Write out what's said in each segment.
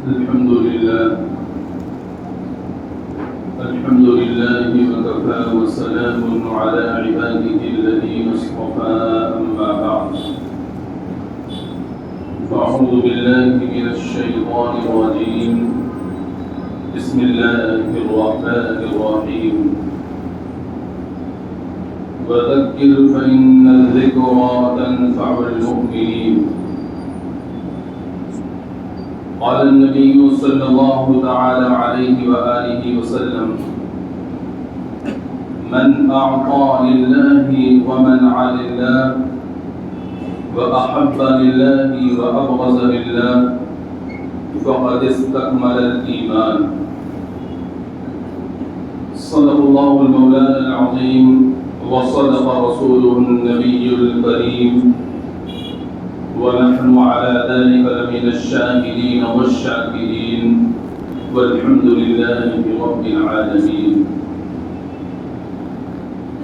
الحمد لله وكفى وسلام على عباده الذين اصطفى أما بعد فأعوذ بالله من الشيطان الرجيم بسم الله الرحمن الرحيم وذكر فإن الذكرى تنفع المؤمنين قال النبي صلى الله تعالى عليه وآله وسلم من أعطى لله ومنع لله وأحب لله وأبغض لله فقد استكمل الإيمان. صدق الله المولانا العظيم وصدق رسوله النبي الكريم ونحن على ذلك لمن الشاهدين والشاكرين والحمد لله رب العالمين.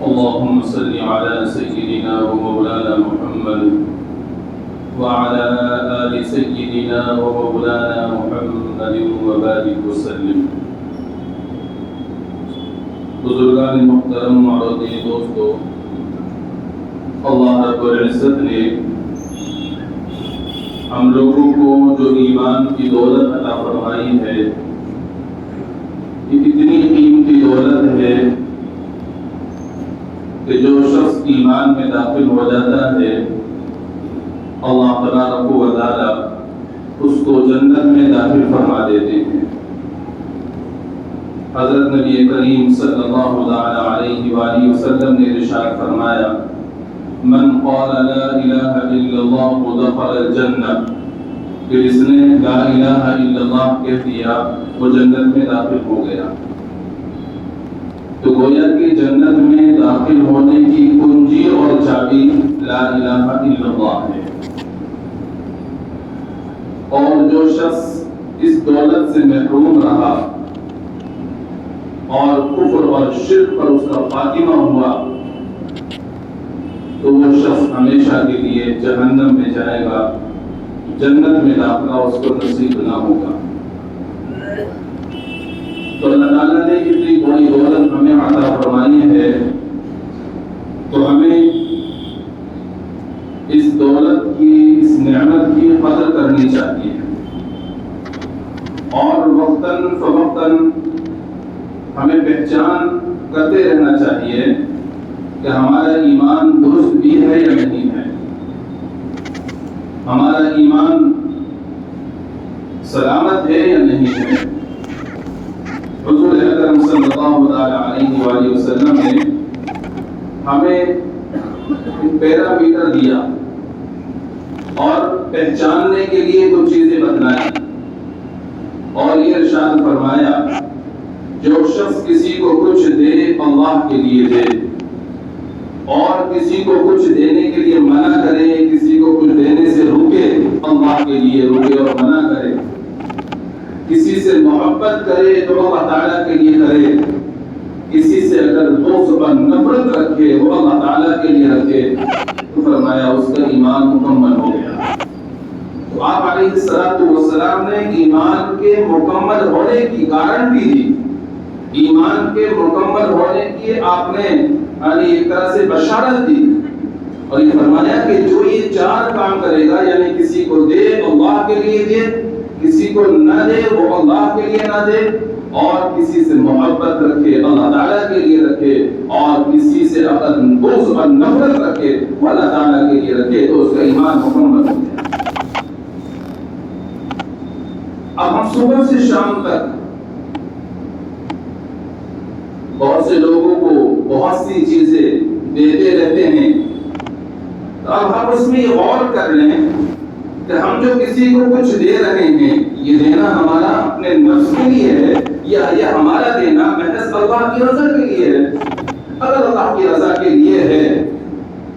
اللهم صل على سيدنا ومولانا محمد وعلى آل سيدنا ومولانا محمد وبارك وسلم. بزرگان محترم اور دوستو، اللہ رب العزت نے ہم لوگوں کو جو ایمان کی دولت عطا فرمائی ہے، یہ اتنی قیمتی دولت ہے کہ جو شخص ایمان میں داخل ہو جاتا ہے اللہ تبارک و تعالی اس کو جنت میں داخل فرما دیتے ہیں. حضرت نبی کریم صلی اللہ علیہ وآلہ وسلم نے ارشاد فرمایا من قال لا الہ الا اللہ دخل الجنہ، کہ جس نے لا الہ الا اللہ کہہ دیا وہ جنت میں داخل ہو گیا. تو گویا کہ جنت میں داخل ہونے کی کنجی اور چابی لا الہ الا اللہ ہے. اور جو شخص اس دولت سے محروم رہا اور کفر اور شرک پر اس کا خاتمہ ہوا تو وہ شخص ہمیشہ کے لیے جہنم میں جائے گا، جنت میں داخلہ اس کو نصیب نہ ہوگا. تو اللہ تعالیٰ نے اتنی بڑی دولت ہمیں عطا فرمائی ہے تو ہمیں اس دولت کی، اس نعمت کی قدر کرنی چاہیے اور وقتاً فوقتاً ہمیں پہچان کرتے رہنا چاہیے کہ ہمارا ایمان درست بھی ہے یا نہیں ہے، ہمارا ایمان سلامت ہے یا نہیں ہے. حضور اکرم صلی اللہ علیہ وآلہ وسلم نے ہمیں پیرامیٹر دیا اور پہچاننے کے لیے کچھ چیزیں بتلائی اور یہ ارشاد فرمایا جو شخص کسی کو کچھ دے اللہ کے لیے دے اور کسی کو کچھ دینے کے لیے منع کرے، کسی کو کچھ دینے سے روکے اللہ کے لیے روکے اور منع کرے، کسی سے محبت کرے تو اللہ تعالیٰ کے لیے کرے، کسی سے اگر بغض اور نفرت رکھے وہ اللہ تعالیٰ کے لیے رکھے تو فرمایا اس کا ایمان مکمل ہو گیا. تو آپ علیہ السلام نے ایمان کے مکمل ہونے کی گارنٹی دی، ایمان کے مکمل ہونے کی آپ نے ایک طرح سے بشارت دی اور یہ فرمایا کہ جو یہ چار کام کرے گا، یعنی کسی کو دے اللہ کے لیے دے، کسی کو نہ دے وہ اللہ کے لیے نہ دے، اور کسی سے محبت رکھے اللہ تعالیٰ کے لیے رکھے، اور کسی سے اگر بغض اور نفرت رکھے وہ اللہ تعالیٰ کے لیے رکھے تو اس کا ایمان مکمل ہو گیا. اب ہم صبح سے شام تک بہت سے لوگوں کو بہت سی چیزیں دیتے رہتے ہیں، تو اب ہم اس میں یہ غور کر لیں کہ ہم جو کسی کو کچھ دے رہے ہیں یہ دینا ہمارا اپنے نفس کے لیے ہے یا یہ ہمارا دینا محض اللہ کی رضا کے لیے ہے. اگر اللہ کی رضا کے لیے ہے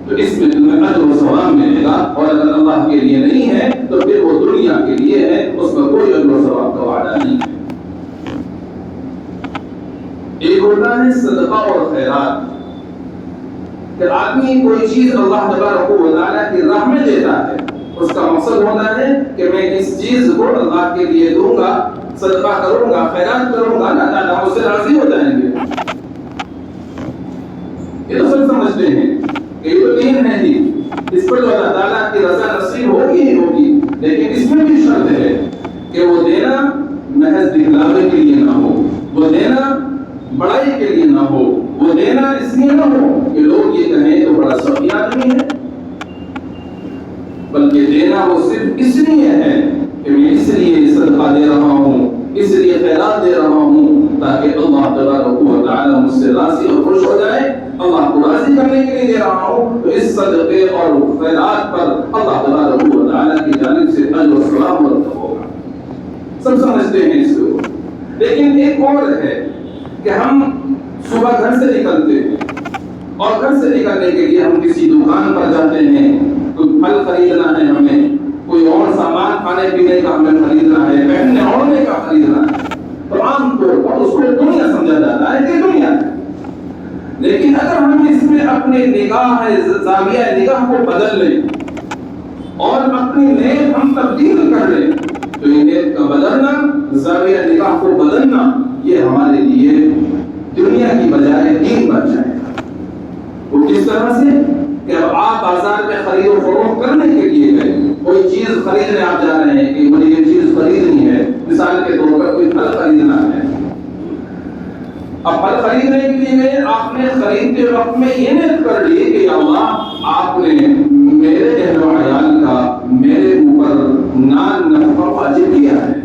تو اس میں تمہیں اجر و ثواب ملے گا، اور اگر اللہ کے لیے نہیں ہے تو پھر وہ دنیا کے لیے ہے، اس میں کوئی اجر و ثواب کا وعدہ نہیں ہے. ایک ہوتا ہے صدقہ اور خیرات، کہ آدمی کوئی چیز اللہ تبارک و تعالیٰ کی راہ میں دیتا ہے، اس کا مقصد ہوتا ہے کہ میں اس چیز کو اللہ کے لیے دوں گا، صدقہ کروں گا، خیرات کروں گا، اللہ تعالیٰ مجھ سے راضی ہو جائیں گے۔ یہ تو سب سمجھتے ہیں کہ یہ تو دین ہے ہی، اس پر تو اللہ تعالیٰ کی رضا نصیب ہوگی ہی ہوگی، لیکن اس میں بھی شرط ہے کہ وہ دینا محض دکھلاوے کے لیے نہ ہو، وہ دینا بڑائی کے لیے نہ ہو، وہ دینا اس لیے نہ ہو کہ لوگ یہ کہیں تو بڑا سخی آدمی ہے، بلکہ دینا وہ صرف اس لیے ہے کہ میں اس لیے صدقہ دے رہا ہوں، اس لیے خیرات دے رہا ہوں تاکہ اللہ تبارک و تعالی مجھ سے راضی اور خوش ہو جائے، اللہ کو راضی کرنے کے لیے دے رہا ہوں، تو اس صدقے اور خیرات پر اللہ تبارک و تعالی کی جانب سے اجر و ثواب مرتب ہوگا۔ سب سمجھتے ہیں اس کو، لیکن ایک اور ہے کہ ہم صبح گھر سے نکلتے ہیں اور گھر سے نکلنے کے لیے ہم کسی دکان پر جاتے ہیں، کوئی پھل خریدنا ہے ہمیں، کوئی اور سامان کھانے پینے کا ہمیں خریدنا ہے، پہننے اوڑھنے کا خریدنا ہے، تو عام طور پر اس کو دنیا سمجھا جاتا ہے کہ دنیا ہے۔ لیکن اگر ہم اس میں اپنے نگاہ زاویہ نگاہ کو بدل لیں اور اپنی نیت ہم تبدیل کر لیں تو یہ نیت کا بدلنا، زاویہ نگاہ کو بدلنا، یہ ہمارے لیے دنیا کی بجائے دین بن جائے گا۔ وہ کس طرح سے کہ اب آپ بازار میں خرید و فروخت کرنے کے لیے گئے، کوئی چیز خریدنے آپ جا رہے ہیں کہ مجھے یہ چیز خریدنی ہے، مثال کے طور پر کوئی پھل خریدنا ہے، اب پھل خریدنے کے لیے گئے، آپ نے خریدتے وقت میں یہ نیت کر لی کہ یا اللہ آپ نے میرے اہل و عیال کا میرے اوپر نان نفقہ واجب کیا ہے،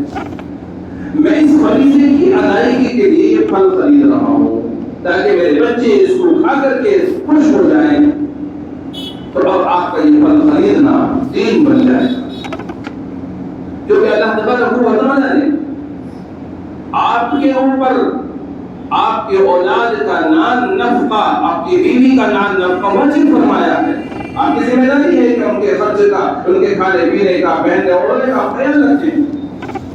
میں اس فریضے کی ادائیگی کے لیے یہ پھل خرید رہا ہوں تاکہ میرے بچے اس کو کھا کر کے خوش ہو جائیں، تو اب آپ کا یہ پھل خریدنا دین بن جائے گا، کیونکہ اللہ تبارک و تعالی نے آپ کے اوپر آپ کے اولاد کا نان نفقہ، آپ کی بیوی کا نان نفقہ واجب فرمایا ہے۔ آپ کی ذمہ داری ہے کہ ان کے خرچ کا، ان کے کھانے پینے کا، پہننے اوڑھنے کا خیال رکھیں۔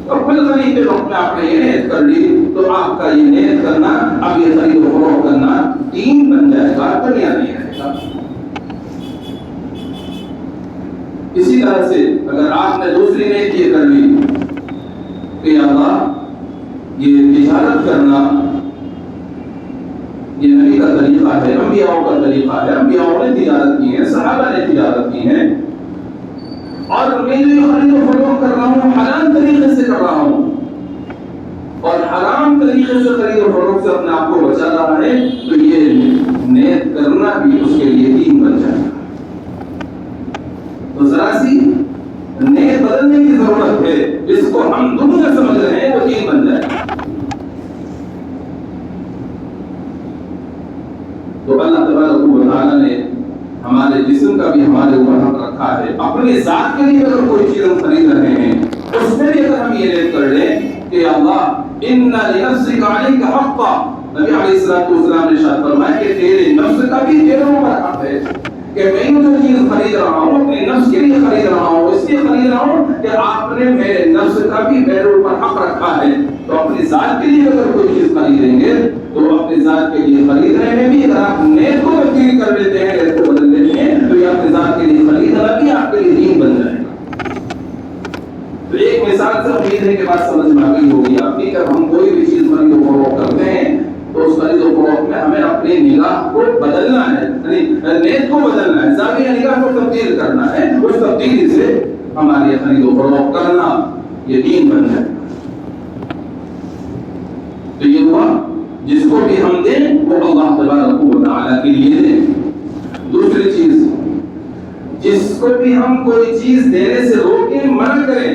اور پھل خریدتے وقت میں آپ نے یہ نیت کر لی تو آپ کا یہ نیت کرنا، اب یہ خرید و فروخت کرنا دین بن جائے گا، دنیا نہیں رہے گا۔ اسی طرح سے اگر آپ نے دوسری نیت یہ کر لی کہ اللہ یہ تجارت کرنا یہ نبی کا طریقہ ہے، انبیاء کا طریقہ ہے، انبیاء نے تجارت کی ہے، صحابہ نے تجارت کی ہے، اور میں جو خرید و فروخت کر رہا ہوں حلال طریقے سے کر رہا ہوں اور حرام طریقے سے خرید و فروخت سے اپنے آپ کو بچا رہا ہے، تو یہ نیت کرنا بھی اس کے لیے دین بن جائے گا۔ تو ذرا سی نیت بدلنے کی ضرورت ہے، جس کو ہم دنیا سمجھ رہے ہیں وہ دین بن جائے گا۔ تو اللہ تبارک و تعالی نے ہمارے جسم کا بھی ہمارے اوپر حق رکھا ہے، اپنی ذات کے لیے اگر کوئی چیز ہم خرید رہے ہیں اس میں بھی اگر ہم یہ نیت کر لیں کہ اللہ ان لنفسک علیک حقا، نبی علیہ السلام نے ارشاد فرمایا کہ تیرے نفس کا بھی تیرے اوپر حق ہے، کہ میں جو چیز خرید رہا ہوں اپنے نفس کے لیے خرید رہا ہوں، اس لیے خرید رہا ہوں کہ آپ نے میرے نفس کا بھی میرے اوپر حق رکھا ہے۔ تو اپنی ذات کے لیے اگر کوئی چیز خریدیں گے تو اپنی ذات کے لیے خریدنے میں بھی اگر آپ نیت کو تبدیل کر لیتے ہیں، نیت کو بدل لیتے ہیں، تو یہ اپنی ذات کے لیے خریدنا بھی آپ کے لیے دین بن جائے گا۔ تو ایک مثال سے امید ہے کہ بات سمجھ میں آ گئی ہوگی آپ کی، کہ ہم کوئی بھی چیز خرید و فروخت کرتے ہیں تو اس خرید و فروخت میں ہمیں اپنی نگاہ کو بدلنا ہے، یعنی نیت کو بدلنا ہے، زاویہ نگاہ کو تبدیل کرنا ہے، اس تبدیلی سے ہماری خرید و فروخت کرنا یہ دین بن جائے گا۔ تو یہ ہوا جس کو بھی ہم دیں وہ اللہ تبارک و تعالیٰ کے لیے دیں۔ دوسری چیز، جس کو بھی ہم کوئی چیز دینے سے روکیں، منع کریں،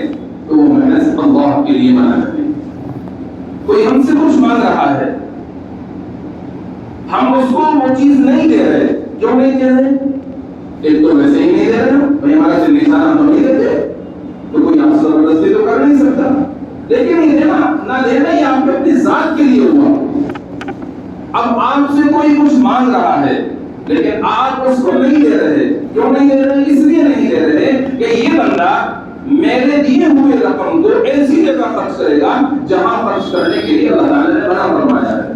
تو وہ محض اللہ کے لیے منع کریں۔ کوئی ہم سے کچھ مانگ رہا ہے، ہم اس کو وہ چیز نہیں دے رہے، کیوں نہیں دے رہے؟ ایک تو ویسے ہی نہیں دے رہے، بھائی ہمارا سے نشانہ ہم تو نہیں دیتے، تو کوئی آپ سے زبردستی تو کر نہیں سکتا، لیکن یہ دینا نہ دینا یہ آپ کے اپنی ذات کے لیے ہوا۔ اب آپ سے کوئی کچھ مانگ رہا ہے لیکن آپ اس کو نہیں دے رہے، کیوں نہیں دے رہے؟ اس لیے نہیں دے رہے کہ یہ بندہ میرے دیے ہوئے رقم کو ایسی جگہ خرچ کرے گا جہاں خرچ کرنے کے لیے اللہ تعالیٰ نے منع فرمایا ہے۔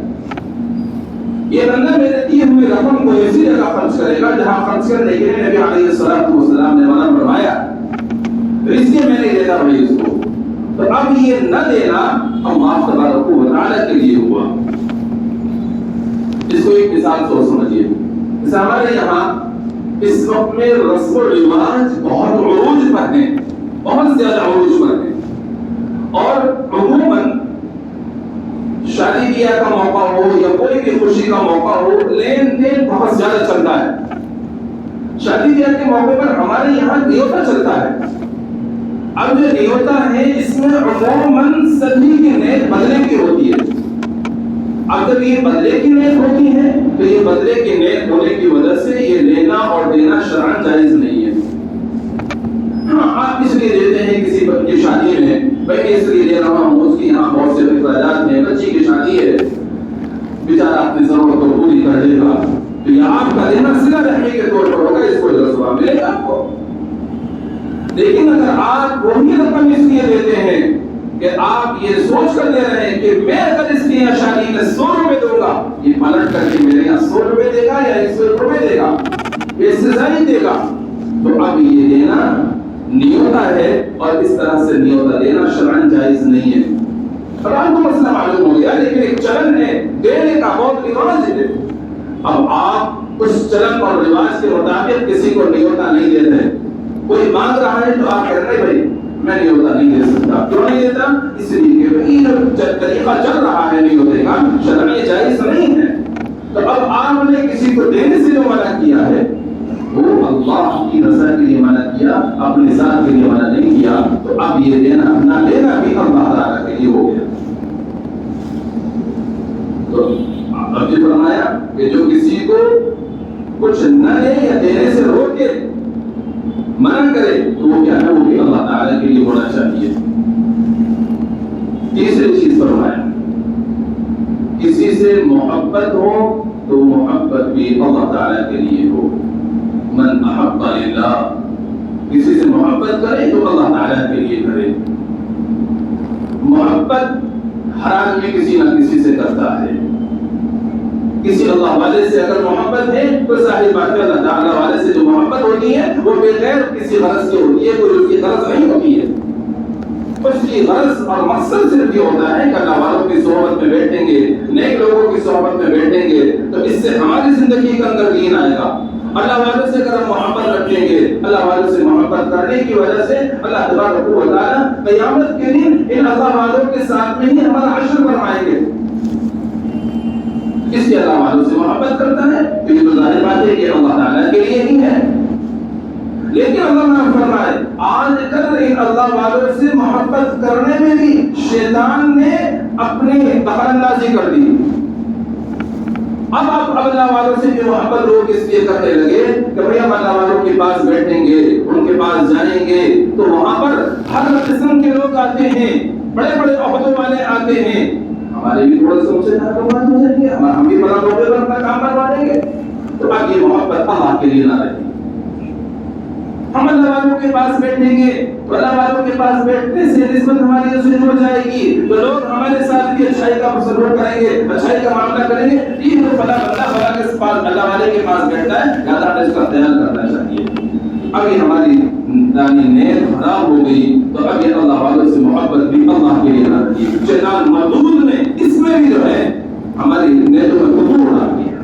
یہ بندہ میرے دیے ہوئے رقم کو ایسی جگہ خرچ کرے گا جہاں خرچ کرنے کے لیے نبی علیہ السلام نے منع فرمایا۔ تو اس لیے میں نہیں دیتا بھائی اس کو. تو اب یہ نہ دینا اللہ تبارک و تعالیٰ کے لیے ہوا. اس کو ایک مثال سے سمجھیے. جیسے ہمارے یہاں اس وقت میں رسم و رواج بہت عروج پر ہیں, بہت زیادہ عروج پر ہیں, اور عموماً شادی بیاہ کا موقع ہو یا کوئی بھی خوشی کا موقع ہو, لین دین بہت زیادہ چلتا ہے. شادی بیاہ کے موقع پر ہمارے یہاں نیوتا چلتا ہے. اب جو نیوتا ہے اس میں عموماً سبھی کی نیت بدلے کی ہوتی ہے. اب جب یہ بدلے کی نیت ہوتی ہے تو یہ بدلے کی نیت ہونے کی وجہ سے یہ لینا اور دینا شرعاً جائز نہیں ہے. ہاں آپ اس لیے دیتے ہیں کسی کی شادی میں, میں اس لیے دے رہا ہوں, اس کی یہاں بہت سے اخراجات ہیں, بچی کی شادی ہے, بیچارہ اپنی ضرورت کو پوری کر دے گا, تو یہ آپ کا دینا صلہ رحمی کے طور پر ہوگا, اس کو ثواب ملے گا آپ کو. لیکن اگر آپ وہی رقم اس لیے دیتے ہیں کہ آپ یہ سوچ کر دے رہے ہیں کہ میں اگر اس کی یہاں شادی میں 100 روپے دوں گا, یہ پلٹ کر کے میرے یہاں 100 روپے دے گا یا 100 روپے دے گا, یہ سزا ہی دے گا, تو اب یہ دینا نیوتا ہے اور اس طرح سے نیوتا دینا شرعاً جائز نہیں ہے. اب آپ کو مسئلہ معلوم ہو گیا, لیکن ایک چلن ہے دینے کا, بہت رواج ہے. اب آپ اس چلن اور رواج کے مطابق کسی کو نیوتا نہیں دیتے. کوئی مانگ رہا ہے تو آپ کہہ رہے ہیں بھائی میں نیوتا نہیں دے سکتا. کیوں نہیں دیتا؟ اس لیے کہ یہ طریقہ چل رہا ہے نیوتے کا, شرعاً جائز نہیں ہے. تو اب آپ نے کسی کو دینے سے جو منع کیا ہے وہ اللہ کی رضا کے لیے منع کیا, اپنی ذات کے لیے منع نہیں کیا. تو اب یہ دینا نہ دینا بھی اللہ تعالیٰ کے لیے ہو گیا. تو اب یہ فرمایا کہ جو کسی کو کچھ نہ دے یا دینے سے روکے, منع کرے, تو وہ کیا ہے, وہ بھی اللہ تعالیٰ کے لیے ہونا چاہیے. تیسری چیز فرمایا, کسی سے محبت ہو تو محبت بھی اللہ تعالیٰ کے لیے ہو. من احب للہ, کسی سے محبت کرے تو اللہ تعالیٰ کے لیے کرے. محبت ہر آدمی کسی نہ کسی سے کرتا ہے. کسی اللہ والے سے اگر محبت ہے تو ظاہر بات ہے اللہ تعالیٰ والے سے جو محبت ہوتی ہے وہ بغیر کسی غرض کے ہوتی ہے, کوئی اس کی غرض نہیں ہوتی ہے. اس کی غرض اور مقصد صرف یہ ہوتا ہے کہ اللہ والوں کی صحبت میں بیٹھیں گے, نیک لوگوں کی صحبت میں بیٹھیں گے تو اس سے ہماری زندگی کے اندر دین آئے گا. اللہ والوں سے اگر ہم محبت رکھیں گے, اللہ والوں سے محبت کرنے کی وجہ سے اللہ تبارک و تعالیٰ قیامت کے دن ان اللہ والوں کے ساتھ میں ہی ہمارا حشر فرمائیں گے. اس لیے اللہ والوں سے محبت کرتا ہے تو یہ تو ظاہر بات ہے کہ اللہ تعالیٰ کے لیے ہی ہے. لیکن اللہ نے فرمائے آج کل ان اللہ والوں سے محبت کرنے میں بھی شیطان نے اپنی دخل اندازی کر دی. اب آپ اللہ والوں سے جو محبت لوگ اس لیے کرنے لگے کہ بھئی ہم اللہ والوں کے پاس بیٹھیں گے, ان کے پاس جائیں گے تو وہاں پر ہر قسم کے لوگ آتے ہیں, بڑے بڑے عہدوں والے آتے ہیں. ہمارے بھی تھوڑے سے ان سے کام ہو جائیں گے, ہم بھی بڑا عہدے پر اپنا کام کروا دیں گے. تو اب یہ محبت اللہ کے لیے نہ رہی. ہم اللہ والوں کے پاس بیٹھیں گے تو اللہ والوں کے پاس بیٹھنے سے نسبت ہماری اس سے جڑ جائے گی, تو لوگ ہمارے ساتھ بھی اچھائی کا سلوک کریں گے, اچھائی کا معاملہ کریں گے. یہ تو فلاں بندہ فلاں کے پاس اللہ والے کے پاس بیٹھتا ہے, زیادہ اس کا خیال کرنا چاہیے. اب یہ ہماری نیت خراب ہو گئی تو اب یہ اللہ والوں سے محبت بھی اللہ کے لیے نہ رہی. شیطان مردود نے اس میں بھی جو ہے ہماری نیتوں میں قبول اڑا دیا.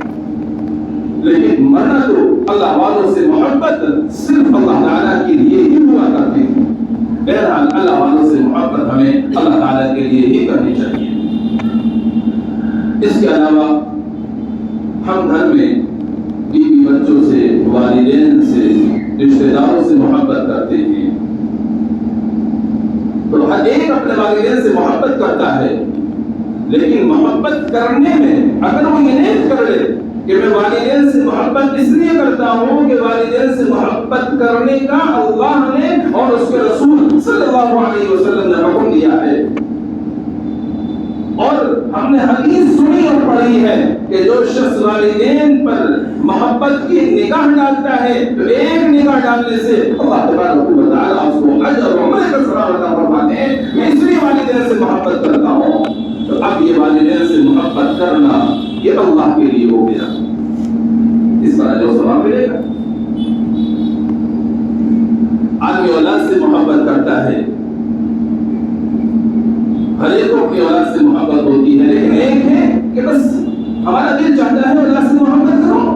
لیکن مرنا تو اللہ والوں سے محبت صرف اللہ تعالیٰ کے لیے ہی ہوا کرتی ہے. بہرحال اللہ والوں سے محبت ہمیں اللہ تعالیٰ کے لیے ہی کرنی چاہیے. اس کے علاوہ ہم گھر میں بیوی بچوں سے, والدین سے, رشتہ داروں سے محبت کرتے ہیں تو ہر ایک اپنے والدین سے محبت کرتا ہے. لیکن محبت کرنے میں اگر وہ یہ نیت کر لے کہ میں والدین سے محبت اس لیے کرتا ہوں کہ والدین سے محبت کرنے کا اللہ نے اور اس کے رسول صلی اللہ علیہ وسلم نے حکم دیا ہے, اور ہم نے حدیث سنی اور پڑھی ہے کہ جو شخص والدین پر محبت کی نگاہ ڈالتا ہے تو ایک نگاہ ڈالنے سے اللہ تبارک و تعالیٰ اس کو اجر و عمل کا ثواب عطا فرماتے ہیں. میں اس لیے والدین سے محبت کرتا ہوں. تو اب یہ والدین سے محبت کرنا یہ اللہ کے لیے ہو گیا, اس پر جو ثواب ملے گا. آدمی اولاد سے محبت کرتا یہ تو اپنی اولاد سے محبت ہوتی ہے، لیکن ایک ہے کہ بس ہمارا دل چاہتا ہے اولاد سے محبت کرو،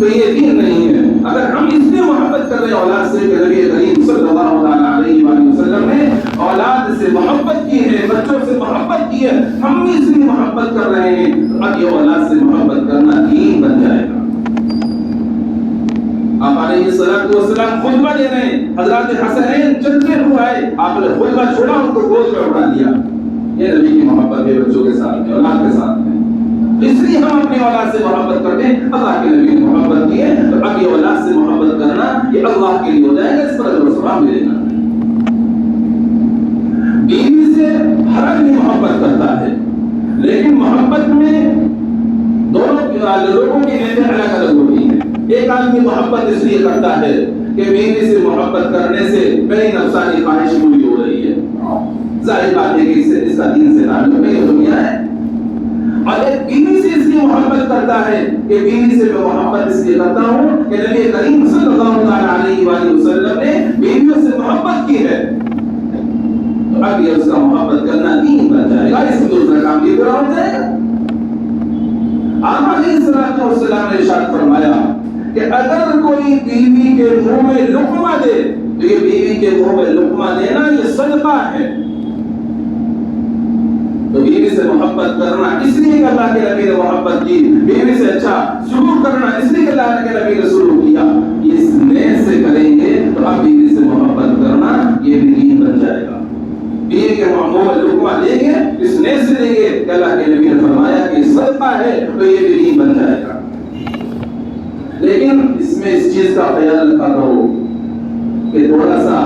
تو یہ دین نہیں ہے۔ اگر ہم اس لیے محبت کر رہے ہیں اولاد سے کہ نبی کریم صلی اللہ علیہ وآلہ وسلم نے اولاد سے محبت کی ہے، بچوں سے محبت کی ہے، ہم بھی اس لیے محبت کر رہے ہیں، تو اب یہ اولاد سے محبت کرنا دین بن جائے گا۔ آپ علیہ السلام خطبہ دے رہے ہیں، حضرات حسنین چلتے ہوئے آئے، آپ نے خطبہ چھوڑا، ان کو گود میں اٹھا لیا۔ یہ نبی کی محبت ہے بچوں کے ساتھ میں، اولاد کے ساتھ میں۔ اس لیے ہم اپنی اولاد سے محبت کرتے ہیں، اللہ کے نبی نے محبت کی ہے، تو اب یہ اولاد سے محبت کرنا یہ اللہ کے لیے ہو جائے گا، اس پر اجر و ثواب ملے گا۔ بیوی سے ہر آدمی محبت کرتا ہے، لیکن محبت میں دونوں لوگوں کی نیتیں الگ الگ ہوتی ہیں۔ ایک آدمی محبت اس لیے کرتا ہے کہ بیوی سے محبت کرنے سے میری نفسانی خواہش پوری ہو رہی ہے، ظاہر بات ہے کہ اس کا دین سے تعلق نہیں، یہ دنیا ہے۔ اور ایک بیوی سے اس لیے محبت کرتا ہے کہ بیوی سے میں محبت اس لیے کرتا ہوں کہ نبی کریم صلی اللہ علیہ وآلہ وسلم نے بیویوں سے محبت کی ہے، تو اب یہ اس کا محبت کرنا دین بن جائے گا، اس میں دوسرا کام یہ پورا ہو جائے گا۔ آپ علیہ السلام نے ارشاد فرمایا کہ اگر کوئی بیوی کے منہ میں لقمہ دے تو یہ بیوی کے منہ میں لقمہ دینا یہ صدقہ ہے۔ تو بیوی سے محبت کرنا اس لیے کہ اللہ کے نبی نے محبت کی، بیوی سے اچھا سلوک کرنا اس لیے کہ اللہ کے نبی نے سلوک کیا، اس نیت سے کریں گے تو اب بیوی سے محبت کرنا یہ بھی دین بن جائے گا۔ بیوی کے منہ میں لقمہ دیں گے، اس نیت سے دیں گے کہ اللہ کے نبی نے فرمایا کہ صدقہ ہے، تو یہ بھی دین بن جائے گا۔ لیکن اس میں اس چیز کا خیال رکھا کرو کہ تھوڑا سا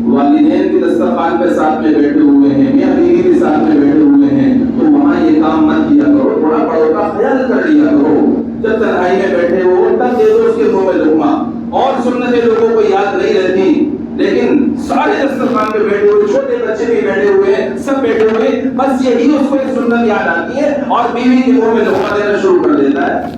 والدین بھی دسترخوان پہ ساتھ میں بیٹھے ہوئے ہیں، میاں بیوی بھی ساتھ میں بیٹھے ہوئے ہیں، تو وہاں یہ کام مت کیا کرو، تھوڑا بڑوں کا خیال کر لیا کرو۔ جب تنہائی میں بیٹھے ہو تب دے دو اس کے منہ میں لقمہ، اور سنتیں لوگوں کو یاد نہیں رہتی، لیکن سارے دسترخوان پہ بیٹھے ہوئے، چھوٹے بچے بھی بیٹھے ہوئے ہیں، سب بیٹھے ہوئے، بس یہی اس کو ایک سنت یاد آتی ہے اور بیوی کے منہ میں لقمہ دینا شروع کر دیتا ہے۔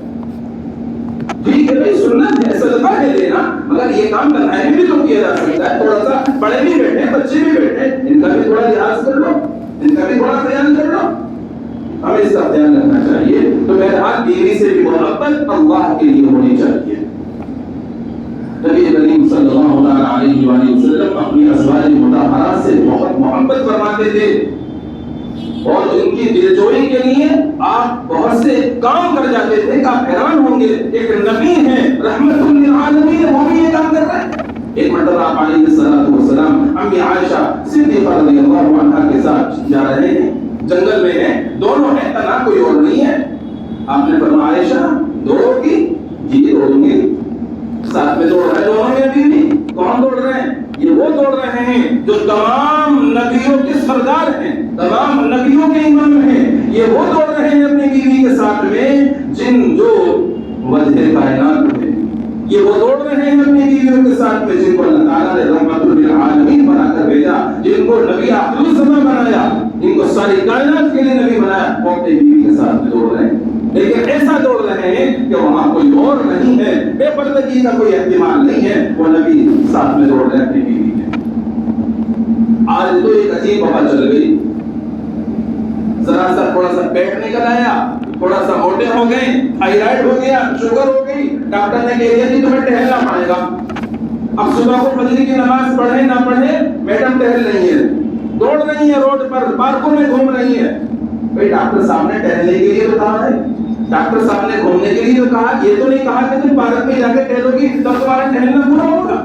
ٹھیک ہے بھائی، سنت ہے، صدقہ ہے دینا، مگر یہ کام تنہائی میں بھی تو کیا جا سکتا ہے۔ تھوڑا سا بڑے بھی بیٹھے، بچے بھی بیٹھے، ان کا بھی تھوڑا لحاظ کر لو، ان کا بھی تھوڑا خیال کر لو، ہمیں اس کا خیال رکھنا چاہیے۔ تو بہرحال بیوی سے بھی محبت اللہ کے لیے ہونی چاہیے۔ نبی کریم صلی اللہ علیہ وآلہ وسلم اپنی ازواج مطہرات سے بہت محبت فرماتے تھے، اور ان کی دلجوئی کے لیے آپ بہت سے کام کر جاتے تھے کہ آپ حیران ہوں گے، ایک نبی ہے رحمت للعالمین، وہ بھی یہ کام کر رہے ہیں۔ ایک مرتبہ آپ علیہ السلام امی عائشہ صدیقہ رضی اللہ عنہا کے ساتھ جا رہے ہیں، جنگل میں ہیں، دونوں ہیں، تنہا کوئی اور نہیں ہے۔ آپ نے فرمایا عائشہ دوڑو گی؟ جی دوڑوں گی۔ ساتھ میں دوڑ رہے دونوں میں بیوی، کون دوڑ رہے ہیں؟ یہ وہ دوڑ رہے ہیں جو تمام نبیوں کے سردار ہیں، تمام نبیوں کے امام ہیں، یہ وہ دوڑ رہے ہیں اپنی بیوی کے ساتھ میں جن جو وجہ کائنات ہیں، یہ وہ دوڑ رہے ہیں اپنی بیویوں کے ساتھ میں جن کو اللہ تعالیٰ نے رحمت للعالمین بنا کر بھیجا، جن کو نبی آخر الزمان بنایا، جن کو ساری کائنات کے لیے نبی بنایا، وہ اپنی بیوی کے ساتھ میں دوڑ رہے ہیں، لیکن ایسا دوڑ رہے ہیں کہ وہاں کوئی اور نہیں ہے، بے پردگی کا کوئی احتمال نہیں ہے، وہ نبی ساتھ میں دوڑ رہے ہیں اپنی بیوی کے۔ آج تو ایک عجیب ہوا چل گئی، ذرا سا تھوڑا سا پیٹ نکل آیا، تھوڑا سا موٹے ہو گئے، تھائرائیڈ ہو گیا، شوگر ہو گئی، ڈاکٹر نے کہہ دیا کہ تمہیں ٹہلنا پڑے گا۔ اب صبح کو فجر کی نماز پڑھے نہ پڑھے میڈم ٹہل رہی ہے، دوڑ رہی ہے، روڈ پر پارکوں میں گھوم رہی ہے۔ بھائی ڈاکٹر صاحب نے ٹہلنے کے لیے تو کہا ہے، ڈاکٹر صاحب نے گھومنے کے لیے تو کہا، یہ تو نہیں کہا کہ تم پارک میں جا کے ٹہلو گی تب تمہارا ٹہلنا پورا ہوگا۔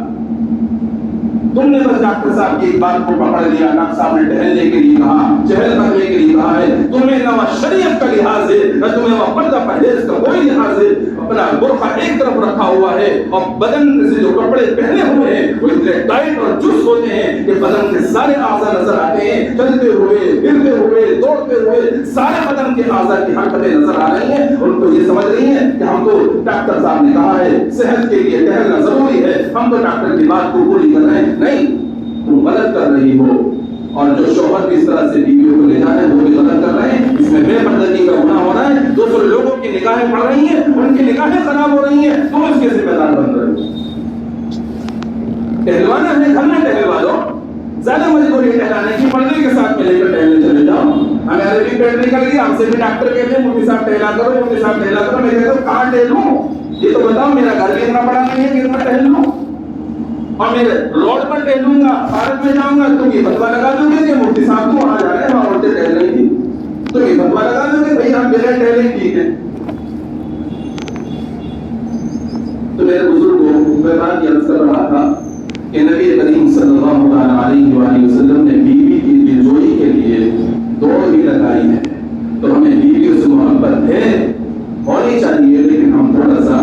تم نے بس ڈاکٹر صاحب کی بات کو پکڑ لیا، ڈاکٹر صاحب نے ٹہلنے کے لیے کہا، چہل کرنے کے لیے کہا ہے، تمہیں نہ شریعت کا لحاظ ہے نہ تمہیں وہ پردہ پرہیز کا کوئی لحاظ ہے، اپنا برقع ایک طرف رکھا ہوا ہے اور بدن سے جو کپڑے پہنے ہوئے ہیں وہ اتنے ٹائٹ اور چست ہوتے ہیں کہ بدن کے سارے اعضاء نظر آتے ہیں، چلتے ہوئے، پھرتے ہوئے، دوڑتے ہوئے سارے بدن کے اعضاء کی حرکتیں نظر آ رہی ہیں۔ ان کو یہ سمجھ رہی ہیں کہ ہم تو ڈاکٹر صاحب نے کہا ہے صحت کے لیے ٹہلنا ضروری ہے، ہم تو ڈاکٹر کی بات کو پوری کر رہے ہیں۔ نہیں، تم غلط کر رہی ہو، اور جو شوہر بھی اس طرح سے بیویوں کو لے جانا ہے وہ بھی غلط کر رہے ہیں، اس میں بے پردگی کا گناہ ہو رہا ہے، دوسرے لوگوں کی نگاہیں پڑ رہی ہیں، ان کی نگاہیں خراب ہو رہی ہیں، تم اس کے ذمہ دار بن رہے ہو۔ ٹہلوانا ہے گھر میں ٹہلوا دو، زیادہ مجبوری ٹہلانے کی، پڑھنے کے ساتھ میں لے کر ٹہلنے چلے جاؤ. ہمیں عربی پیٹ نکل گئی، ہم سے بھی ڈاکٹر کہتے ہیں مفتی صاحب ٹہلا کرو، مفتی صاحب ٹہلا کرو. میں کہتا ہوں کہاں ٹہلوں؟ یہ تو بتاؤ، میرا گھر بھی اتنا بڑا نہیں ہے کہ اتنا ٹہل لوں، اور میرے روڈ پر ٹہلوں گا، پارک میں جاؤں گا. تم یہ فتوا لگا دو گے کہ مفتی صاحب کو وہاں جا رہے ہیں، وہاں عورتیں ٹہل رہی تھی، تو یہ فتوا لگا دو گے بھائی ہم بغیر ٹہلے ٹھیک ہے. تو میرے بزرگوں میں بات یہ عرض کر رہا تھا کہ نبی کریم صلی اللہ علیہ وآلہ وسلم نے بیوی کی دلجوئی کے لیے دوڑ بھی لگائی ہے. تو ہمیں بیویوں سے محبت ہے، ہونی چاہیے، لیکن ہم تھوڑا سا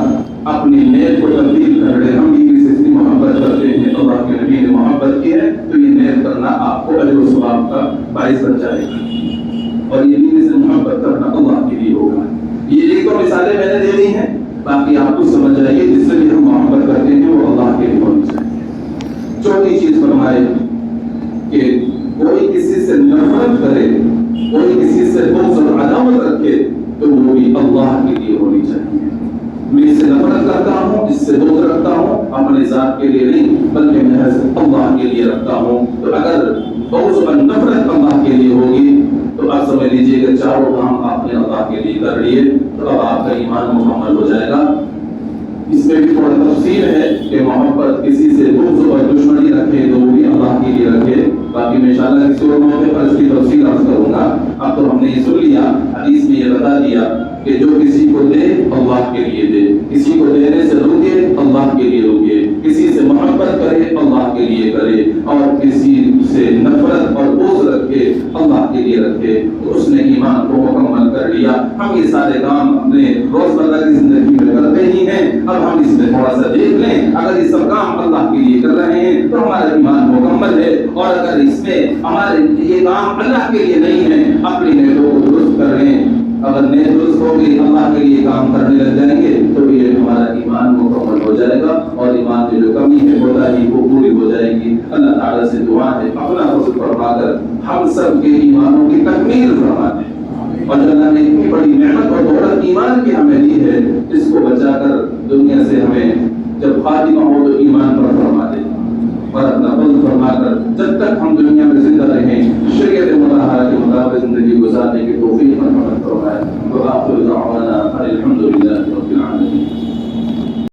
اپنی نیت کو تبدیل کر رہے ہیں. ہم بیوی سے اتنی محبت کرتے ہیں، اللہ کے نبی نے محبت کی ہے، تو یہ نیت کرنا آپ کو اجر و ثواب کا باعث بن جائے گا، اور یہ بیوی سے محبت کرنا اللہ کے لیے ہوگا. یہ ایک دو مثالیں میں نے دے دی ہیں، باقی آپ کو سمجھ جائیے جس سے بھی ہم محبت کرتے ہیں وہ اللہ کے لیے ہونی چاہیے. چوتھی چیز فرمائے کہ کوئی کسی سے نفرت کرے، کوئی کسی سے بغض اور عداوت رکھے تو وہ بھی اللہ کے لیے ہونی چاہیے. میں اس سے نفرت کرتا ہوں، اس سے بغض رکھتا ہوں، اپنے ذات کے لیے نہیں بلکہ محض اللہ کے لیے رکھتا ہوں. تو اگر بغض اور نفرت اللہ کے لیے ہوگی تو آپ سمجھ لیجیے کہ چاروں کام آپ نے اللہ کے لیے کر لیے، تو اب آپ کا ایمان مکمل ہو جائے گا. اس میں بھی تھوڑا تفصیل ہے کہ محبت کسی سے بغض اور دشمنی رکھے تو وہ بھی اللہ کے لیے رکھے. باقی میں انشاءاللہ کسی اور موقع پر اس کی تفصیل عرض کروں گا. اب تو ہم نے یہ سن لیا، حدیث میں یہ بتا دیا کہ جو کسی کو دے اللہ کے لیے دے، کسی کو دینے سے روکے اللہ کے لیے روکے، کسی سے محبت کرے اللہ کے لیے کرے، اور کسی سے نفرت اور بغض رکھے اللہ کے لیے رکھے، تو اس نے ایمان کو مکمل کر لیا. ہم یہ سارے کام اپنے روزمرہ کی زندگی میں کرتے ہی ہیں. اب ہم اس میں تھوڑا سا دیکھ لیں، اگر یہ سب کام اللہ کے لیے کر رہے ہیں تو ہمارا ایمان مکمل ہے، اور اگر اس میں ہمارے یہ کام اللہ کے لیے نہیں ہے، اپنی نیتوں کو درست کر لیں. اگر نیت درست ہوگی، اللہ کے لیے کام کرنے لگ جائیں گے تو یہ ہمارا ایمان مکمل ہو جائے گا، اور ایمان